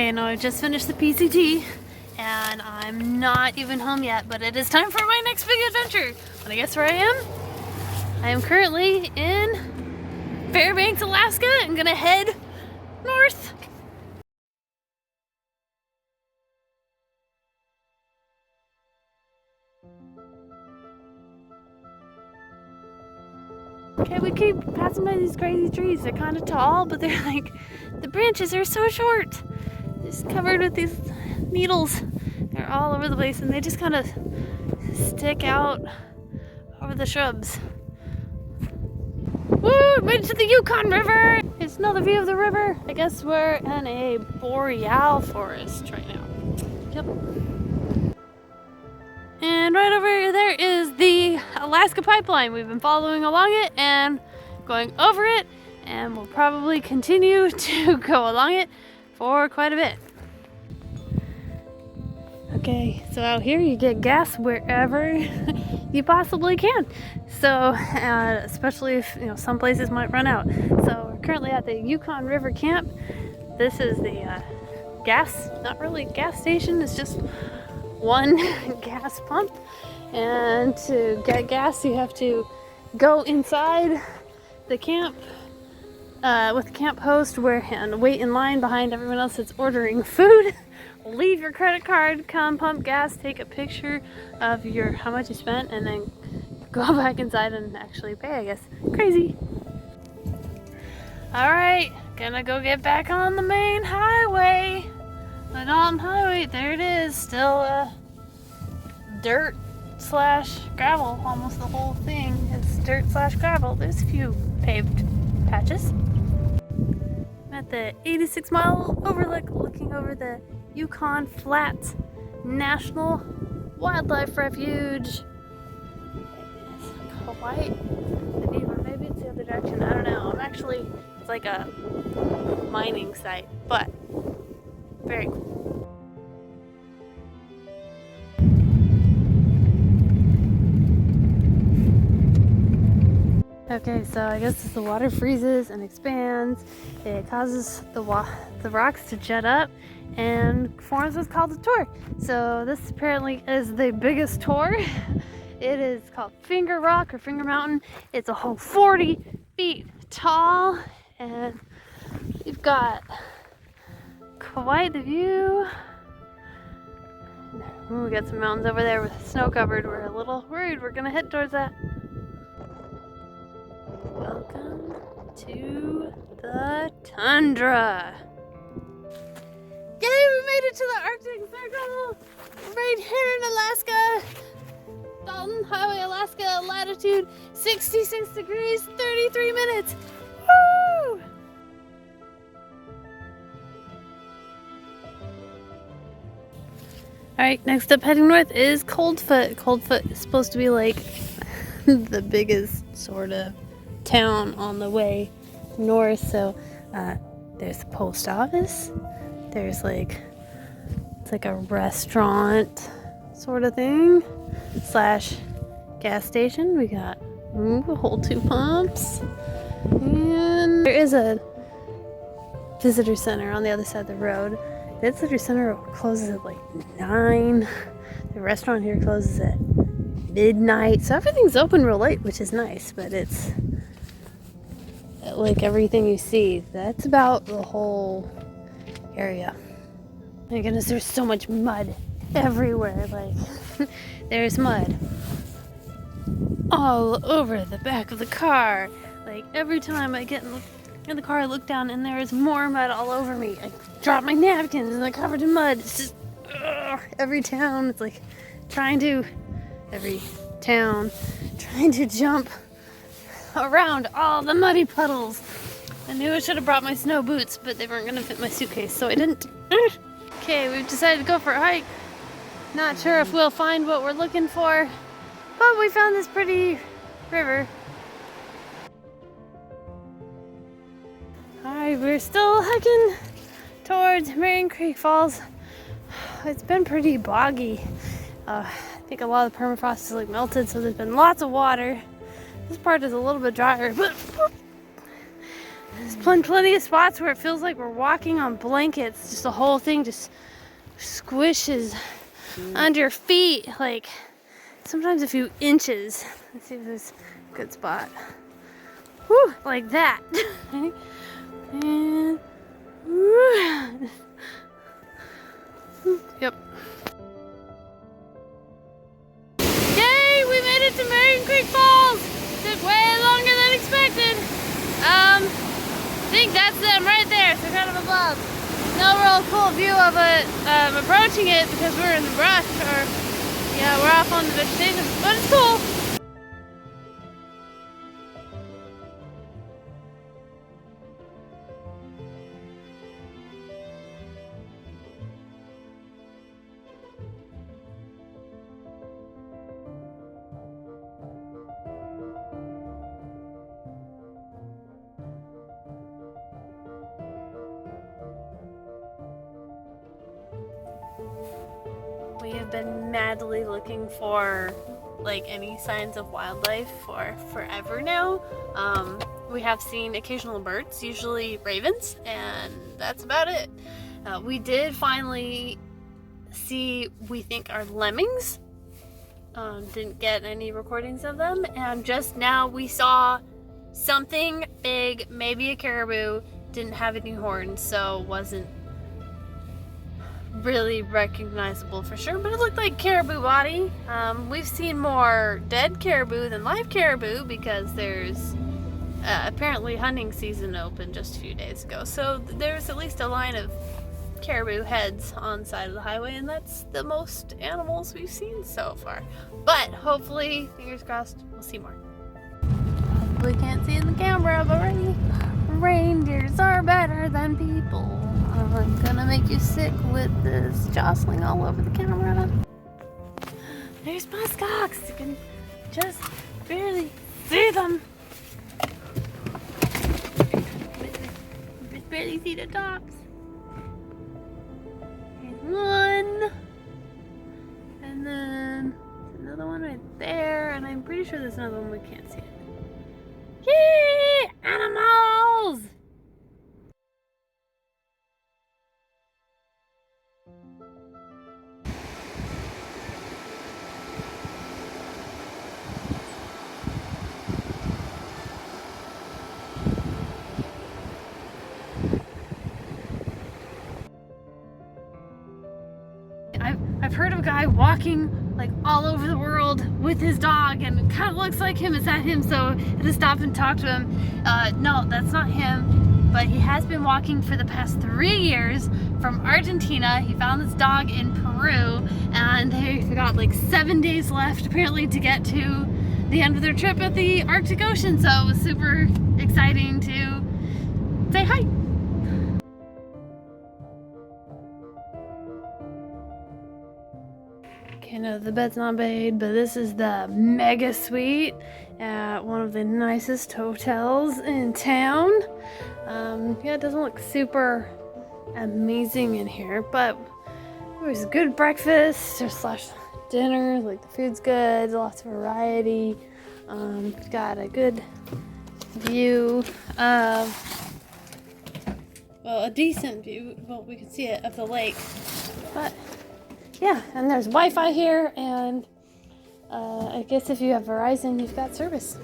Okay, no, I just finished the PCT and I'm not even home yet, but it is time for my next big adventure. Wanna guess where I am? I am currently in Fairbanks, Alaska. I'm gonna head north. Okay, we keep passing by these crazy trees. They're kind of tall, but they're like, the branches are so short. Just covered with these needles. They're all over the place and they just kind of stick out over the shrubs. Woo! Made it to the Yukon River! Here's another view of the river. I guess we're in a boreal forest right now. Yep. And right over there is the Alaska pipeline. We've been following along it and going over it, and we'll probably continue to go along it for quite a bit. Okay, so out here you get gas wherever you possibly can. So, especially if, you know, some places might run out. So we're currently at the Yukon River camp. This is the gas, not really gas station, it's just one gas pump. And to get gas, you have to go inside the camp with the camp host and wait in line behind everyone else that's ordering food. Leave your credit card, come pump gas, take a picture of how much you spent, and then go back inside and actually pay, I guess. Crazy. Alright, gonna go get back on the main highway. The Dalton Highway, there it is. Still dirt slash gravel. Almost the whole thing is dirt slash gravel. There's a few paved patches. I'm at the 86-mile overlook looking over the Yukon Flats National Wildlife Refuge. Hawaii, or maybe it's the other direction. I don't know. It's like a mining site, but very cool. Okay, so I guess as the water freezes and expands, it causes the rocks to jet up and forms what's called a tor. So this apparently is the biggest tor. It is called Finger Rock or Finger Mountain. It's a whole 40 feet tall, and you've got quite the view. We got some mountains over there with snow covered. We're a little worried we're gonna head towards that. Welcome to the tundra. Yay, we made it to the Arctic Circle! Right here in Alaska. Dalton Highway, Alaska, latitude 66 degrees, 33 minutes. Woo! Alright, next up heading north is Coldfoot. Coldfoot is supposed to be like the biggest sort of town on the way north. So there's the post office. There's it's like a restaurant sort of thing slash gas station. We got a whole 2 pumps, and there is a visitor center on the other side of the road. The visitor center closes at like 9. The restaurant here closes at midnight, so everything's open real late, which is nice, but it's like everything you see, that's about the whole area. My goodness, there's so much mud everywhere. Like there's mud all over the back of the car. Like every time I get in the car, I look down and there is more mud all over me. I drop my napkins and they're covered in mud. It's just every town. It's like every town trying to jump around all the muddy puddles. I knew I should have brought my snow boots, but they weren't gonna fit my suitcase, so I didn't. Okay, we've decided to go for a hike. Not sure if we'll find what we're looking for, but we found this pretty river. Alright, we're still hiking towards Marion Creek Falls. It's been pretty boggy. I think a lot of the permafrost is melted, so there's been lots of water. This part is a little bit drier, but There's plenty of spots where it feels like we're walking on blankets. Just the whole thing just squishes under your feet, like sometimes a few inches. Let's see if there's a good spot. Whew, like that. And whew. Yep. Yay, we made it to Marion Creek Falls. Took way longer than expected. I think that's them right there, so kind of above. No real cool view of it approaching it because we're in the brush, or yeah, we're off on the vegetation, but it's cool. We have been madly looking for like any signs of wildlife for forever now. We have seen occasional birds, usually ravens, and that's about it. We did finally see, we think, our lemmings. Didn't get any recordings of them, and just now we saw something big, maybe a caribou. Didn't have any horns, so wasn't really recognizable for sure, but it looked like caribou body. We've seen more dead caribou than live caribou because there's apparently hunting season opened just a few days ago, so there's at least a line of caribou heads on the side of the highway, and that's the most animals we've seen so far. But hopefully, fingers crossed, we'll see more. Probably can't see in the camera, but reindeers are better than people. I'm gonna make you sick with this jostling all over the camera. There's muskox. You can just barely see them. Just barely see the tops. There's one. And then there's another one right there. And I'm pretty sure there's another one we can't see it. Yay! Animals! I've heard of a guy walking like all over the world with his dog, and it kind of looks like him. Is that him? So I had to stop and talk to him. No, that's not him, but he has been walking for the past 3 years from Argentina. He found this dog in Peru, and they've got like 7 days left apparently to get to the end of their trip at the Arctic Ocean, so it was super exciting to say hi. Okay, no, the bed's not made, but this is the mega suite at one of the nicest hotels in town. Yeah, it doesn't look super amazing in here, but it was a good breakfast or slash dinner. Like, the food's good, lots of variety. Got a good view of, well, a decent view, well, we can see it, of the lake, but yeah, and there's Wi-Fi here, and I guess if you have Verizon, you've got service.